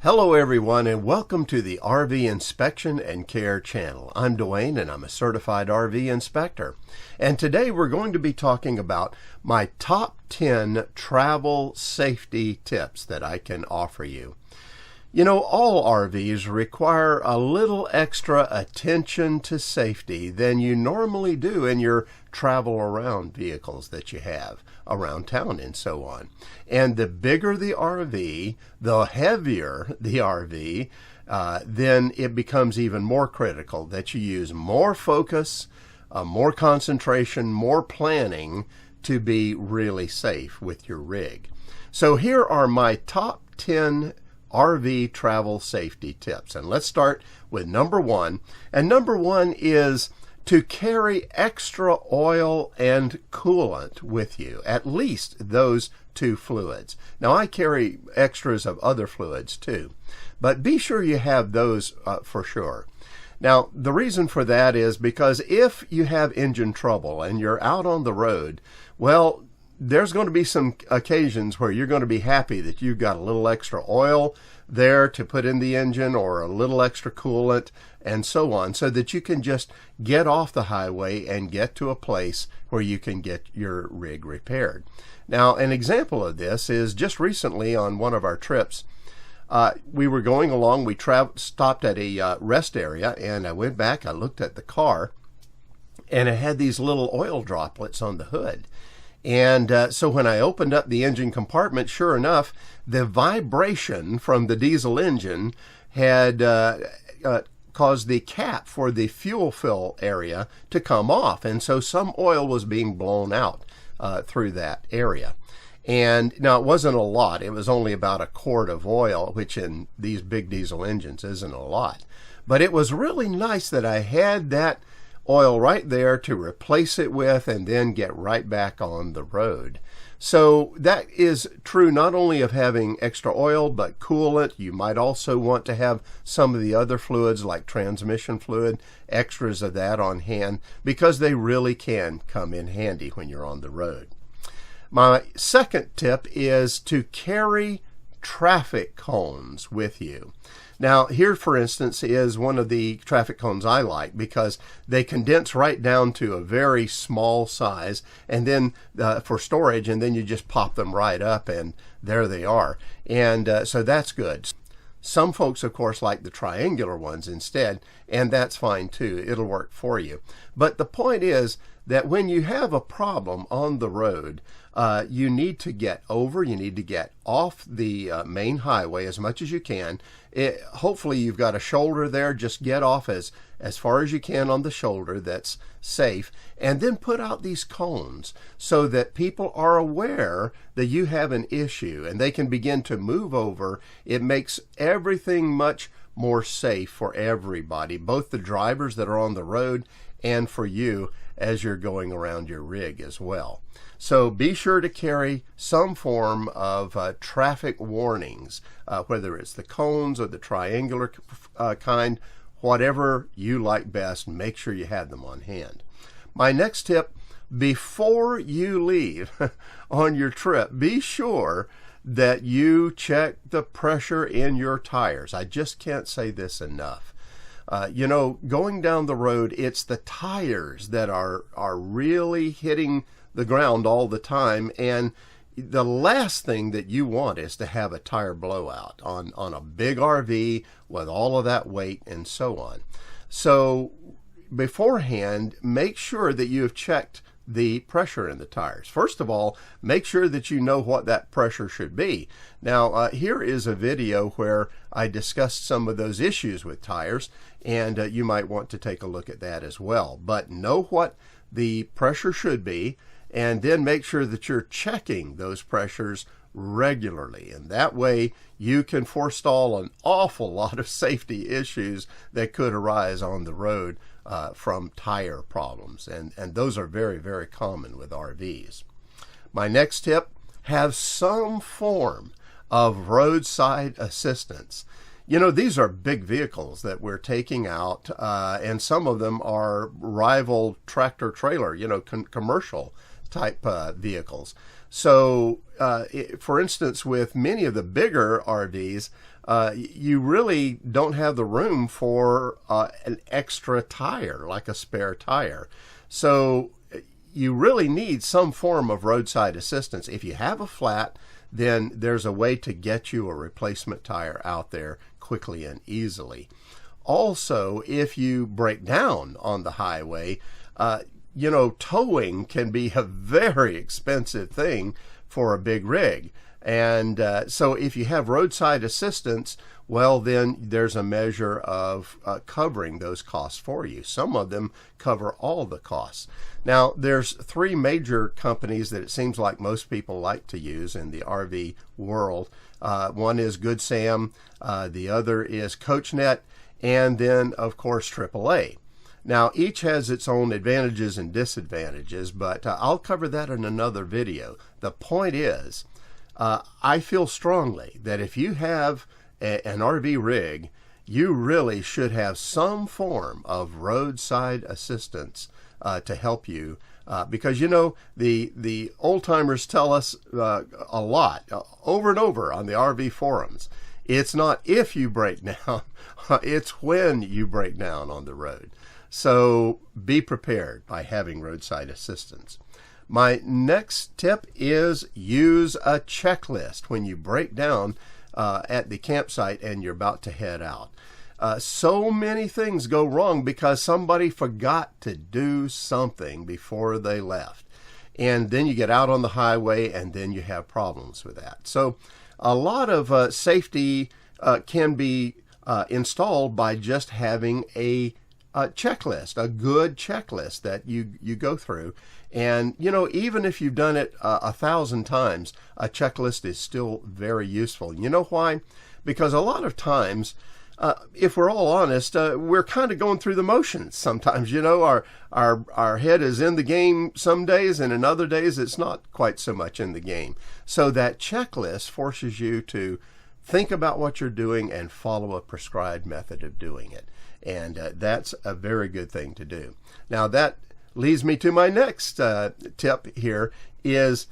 Hello everyone, and welcome to the RV Inspection and Care channel. I'm Dwayne and I'm a certified RV inspector. And today we're going to be talking about my top 10 travel safety tips that I can offer you. You know, all RVs require a little extra attention to safety than you normally do in your travel around vehicles that you have around town and so on. And the bigger the RV, the heavier the RV, then it becomes even more critical that you use more focus, more concentration, more planning to be really safe with your rig. So here are my top 10 RV travel safety tips. And let's start with number one. And number one is to carry extra oil and coolant with you, at least those two fluids. Now, I carry extras of other fluids too, but be sure you have those for sure. Now, the reason for that is because if you have engine trouble and you're out on the road, well, there's going to be some occasions where you're going to be happy that you've got a little extra oil there to put in the engine or a little extra coolant and so on, so that you can just get off the highway and get to a place where you can get your rig repaired. Now, an example of this is just recently on one of our trips, we were going along, we stopped at a rest area, and I went back, I looked at the car, and it had these little oil droplets on the hood. And so when I opened up the engine compartment, sure enough, the vibration from the diesel engine had caused the cap for the fuel fill area to come off. And so some oil was being blown out through that area. And now it wasn't a lot. It was only about a quart of oil, which in these big diesel engines isn't a lot. But it was really nice that I had that oil right there to replace it with and then get right back on the road. So that is true not only of having extra oil, but coolant. You might also want to have some of the other fluids like transmission fluid, extras of that on hand, because they really can come in handy when you're on the road. My second tip is to carry traffic cones with you. Now, here, for instance, is one of the traffic cones I like because they condense right down to a very small size, and then for storage, and then you just pop them right up, and there they are. And so that's good. Some folks, of course, like the triangular ones instead, and that's fine too. It'll work for you. But the point is that when you have a problem on the road, you need to get over, you need to get off the main highway as much as you can. Hopefully you've got a shoulder there. Just get off as far as you can on the shoulder that's safe, and then put out these cones so that people are aware that you have an issue and they can begin to move over. It makes everything much more safe for everybody, both the drivers that are on the road and for you as you're going around your rig as well. So be sure to carry some form of traffic warnings, whether it's the cones or the triangular kind, whatever you like best, make sure you have them on hand. My next tip, before you leave on your trip, be sure that you check the pressure in your tires. I just can't say this enough. You know, going down the road, it's the tires that are really hitting the ground all the time, and the last thing that you want is to have a tire blowout on a big RV with all of that weight and so on. So beforehand, make sure that you have checked the pressure in the tires. First of all, make sure that you know what that pressure should be. Now, here is a video where I discussed some of those issues with tires, and you might want to take a look at that as well. But know what the pressure should be, and then make sure that you're checking those pressures regularly. And that way you can forestall an awful lot of safety issues that could arise on the road from tire problems. And those are very, very common with RVs. My next tip, have some form of roadside assistance. You know, these are big vehicles that we're taking out, and some of them are rival tractor trailer, you know, commercial type vehicles. So, for instance, with many of the bigger RVs, you really don't have the room for an extra tire, like a spare tire. So you really need some form of roadside assistance. If you have a flat, then there's a way to get you a replacement tire out there quickly and easily. Also, if you break down on the highway, towing can be a very expensive thing for a big rig. And so if you have roadside assistance, well, then there's a measure of covering those costs for you. Some of them cover all the costs. Now, there's three major companies that it seems like most people like to use in the RV world. One is Good Sam, the other is CoachNet, and then, of course, AAA. Now, each has its own advantages and disadvantages, but I'll cover that in another video. The point is, I feel strongly that if you have an RV rig, you really should have some form of roadside assistance to help you, because the old timers tell us a lot over and over on the RV forums. It's not if you break down, it's when you break down on the road. So be prepared by having roadside assistance. My next tip is use a checklist when you break down at the campsite and you're about to head out. So many things go wrong because somebody forgot to do something before they left. And then you get out on the highway and then you have problems with that. So a lot of safety can be installed by just having a checklist, a good checklist that you go through. And, even if you've done it 1,000 times, a checklist is still very useful. You know why? Because a lot of times, if we're all honest, we're kind of going through the motions sometimes. Our head is in the game some days, and in other days it's not quite so much in the game. So that checklist forces you to think about what you're doing and follow a prescribed method of doing it. And that's a very good thing to do. Now, that leads me to my next tip here is,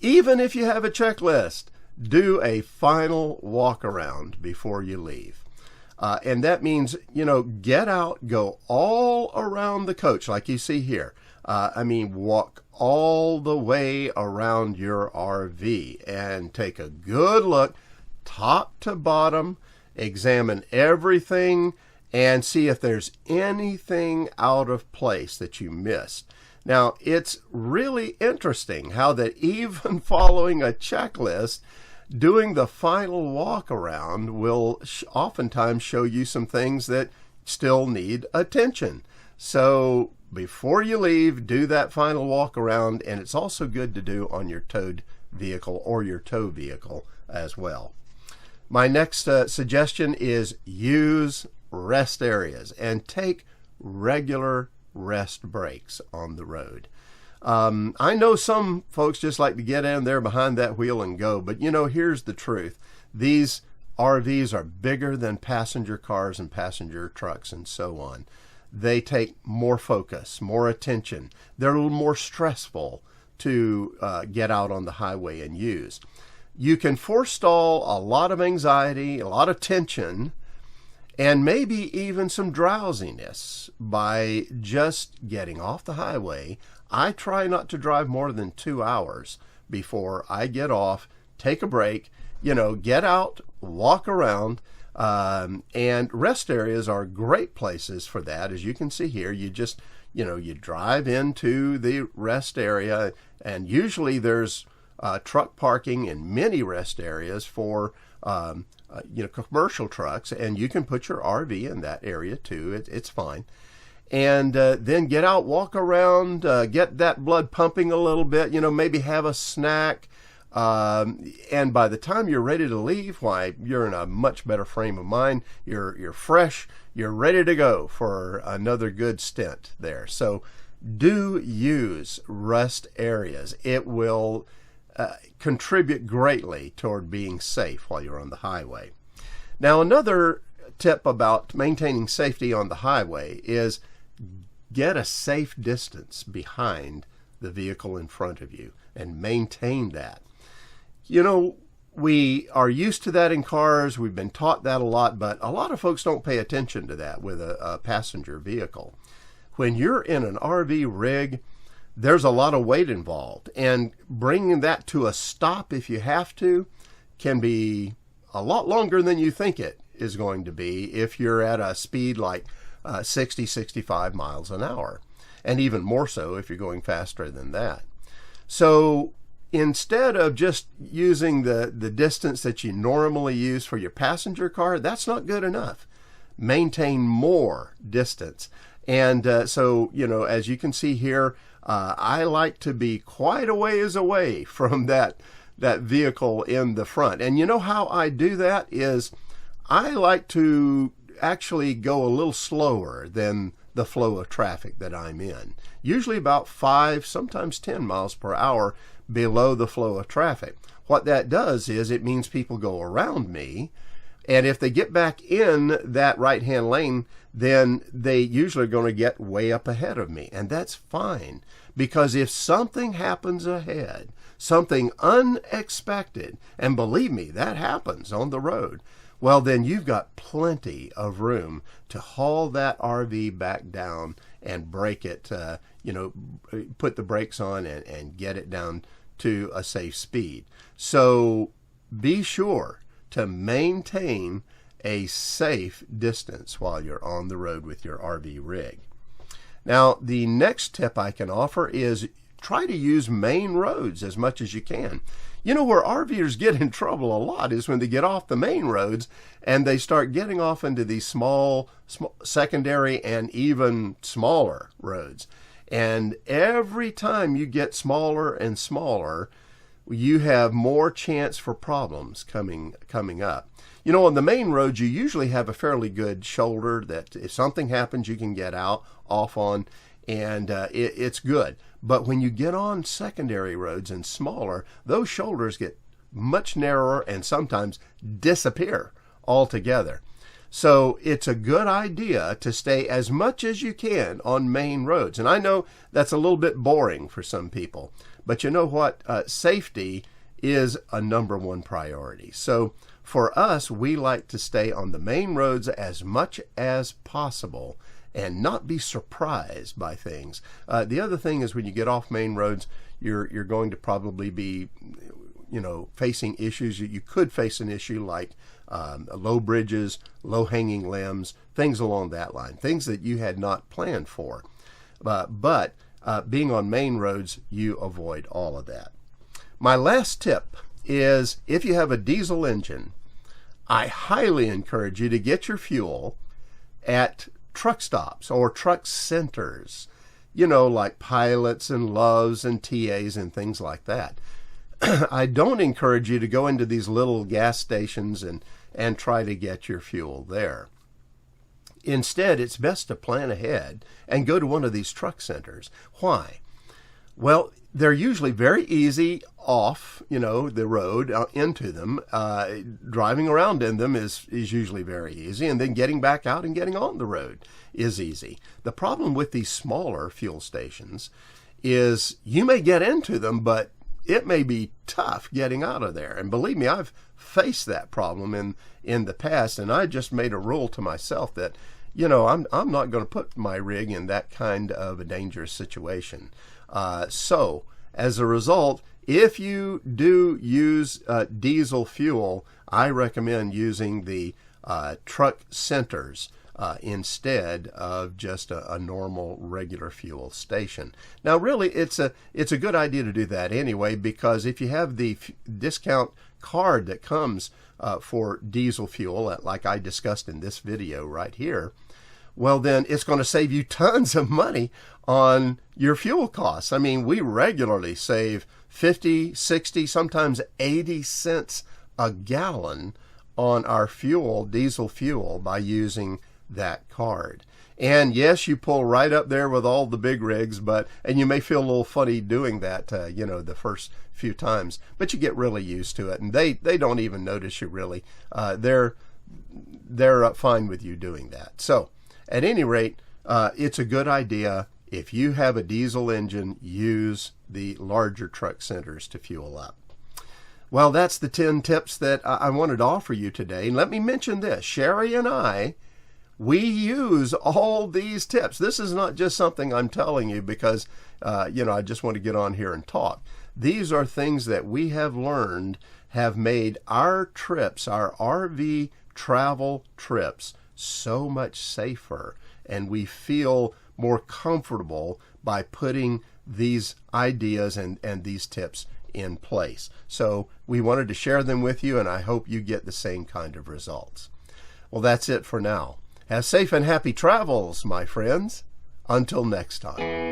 even if you have a checklist, do a final walk around before you leave. And that means, get out, go all around the coach like you see here. Walk all the way around your RV and take a good look, top to bottom, examine everything, and see if there's anything out of place that you missed. Now, it's really interesting how that even following a checklist, doing the final walk around will oftentimes show you some things that still need attention. So before you leave, do that final walk around, and it's also good to do on your towed vehicle or your tow vehicle as well. My next suggestion is use rest areas and take regular rest breaks on the road. I know some folks just like to get in there behind that wheel and go, but here's the truth. These RVs are bigger than passenger cars and passenger trucks and so on. They take more focus, more attention. They're a little more stressful to get out on the highway and use. You can forestall a lot of anxiety, a lot of tension, and maybe even some drowsiness by just getting off the highway. I try not to drive more than 2 hours before I get off, take a break, get out, walk around, and rest areas are great places for that. As you can see here, you just, you drive into the rest area, and usually there's truck parking in many rest areas for commercial trucks, and you can put your RV in that area too. It's fine. And then get out, walk around, get that blood pumping a little bit, maybe have a snack. And by the time you're ready to leave, why, you're in a much better frame of mind. You're fresh. You're ready to go for another good stint there. So do use rest areas. It will contribute greatly toward being safe while you're on the highway. Now, another tip about maintaining safety on the highway is get a safe distance behind the vehicle in front of you and maintain that. we are used to that in cars. We've been taught that a lot, but a lot of folks don't pay attention to that with a passenger vehicle. When you're in an RV rig, there's a lot of weight involved, and bringing that to a stop if you have to can be a lot longer than you think it is going to be if you're at a speed like 60, 65 miles an hour, and even more so if you're going faster than that. So instead of just using the distance that you normally use for your passenger car, that's not good enough. Maintain more distance. And so, as you can see here, I like to be quite a ways away from that vehicle in the front. And you know how I do that is I like to actually go a little slower than the flow of traffic that I'm in. Usually about 5, sometimes 10 miles per hour below the flow of traffic. What that does is it means people go around me, and if they get back in that right-hand lane, then they usually are going to get way up ahead of me. And that's fine, because if something happens ahead, something unexpected, and believe me, that happens on the road, well, then you've got plenty of room to haul that RV back down and brake it, put the brakes on and get it down to a safe speed. So be sure to maintain a safe distance while you're on the road with your RV rig. Now, the next tip I can offer is try to use main roads as much as you can. Where RVers get in trouble a lot is when they get off the main roads and they start getting off into these small secondary and even smaller roads. And every time you get smaller and smaller, you have more chance for problems coming up. On the main roads, you usually have a fairly good shoulder that if something happens, you can get off on, and it's good. But when you get on secondary roads and smaller, those shoulders get much narrower and sometimes disappear altogether. So it's a good idea to stay as much as you can on main roads. And I know that's a little bit boring for some people, but you know what? Safety is a #1 priority. So for us, we like to stay on the main roads as much as possible and not be surprised by things. The other thing is when you get off main roads, you're going to probably be facing issues. You could face an issue like low bridges, low hanging limbs, things along that line, things that you had not planned for. But being on main roads, you avoid all of that. My last tip is if you have a diesel engine, I highly encourage you to get your fuel at truck stops or truck centers, like Pilots and Loves and TAs and things like that. I don't encourage you to go into these little gas stations and try to get your fuel there. Instead, it's best to plan ahead and go to one of these truck centers. Why? Well, they're usually very easy off, the road into them. Driving around in them is usually very easy, and then getting back out and getting on the road is easy. The problem with these smaller fuel stations is you may get into them, but it may be tough getting out of there. And believe me, I've faced that problem in the past, and I just made a rule to myself that, I'm not going to put my rig in that kind of a dangerous situation. So as a result, if you do use diesel fuel, I recommend using the truck centers instead of just a normal regular fuel station. Now, really, it's a good idea to do that anyway, because if you have the discount card that comes for diesel fuel, like I discussed in this video right here, well, then it's going to save you tons of money on your fuel costs. I mean, we regularly save 50, 60, sometimes 80 cents a gallon on our fuel, diesel fuel, by using that card. And yes, you pull right up there with all the big rigs, and you may feel a little funny doing that, the first few times, but you get really used to it, and they don't even notice you really. They're fine with you doing that. So at any rate, it's a good idea. If you have a diesel engine, use the larger truck centers to fuel up. Well, that's the 10 tips that I wanted to offer you today. And let me mention this. Sherry and I, we use all these tips. This is not just something I'm telling you because, I just want to get on here and talk. These are things that we have learned have made our trips, our RV travel trips, so much safer. And we feel more comfortable by putting these ideas and these tips in place. So we wanted to share them with you, and I hope you get the same kind of results. Well, that's it for now. Have safe and happy travels, my friends. Until next time.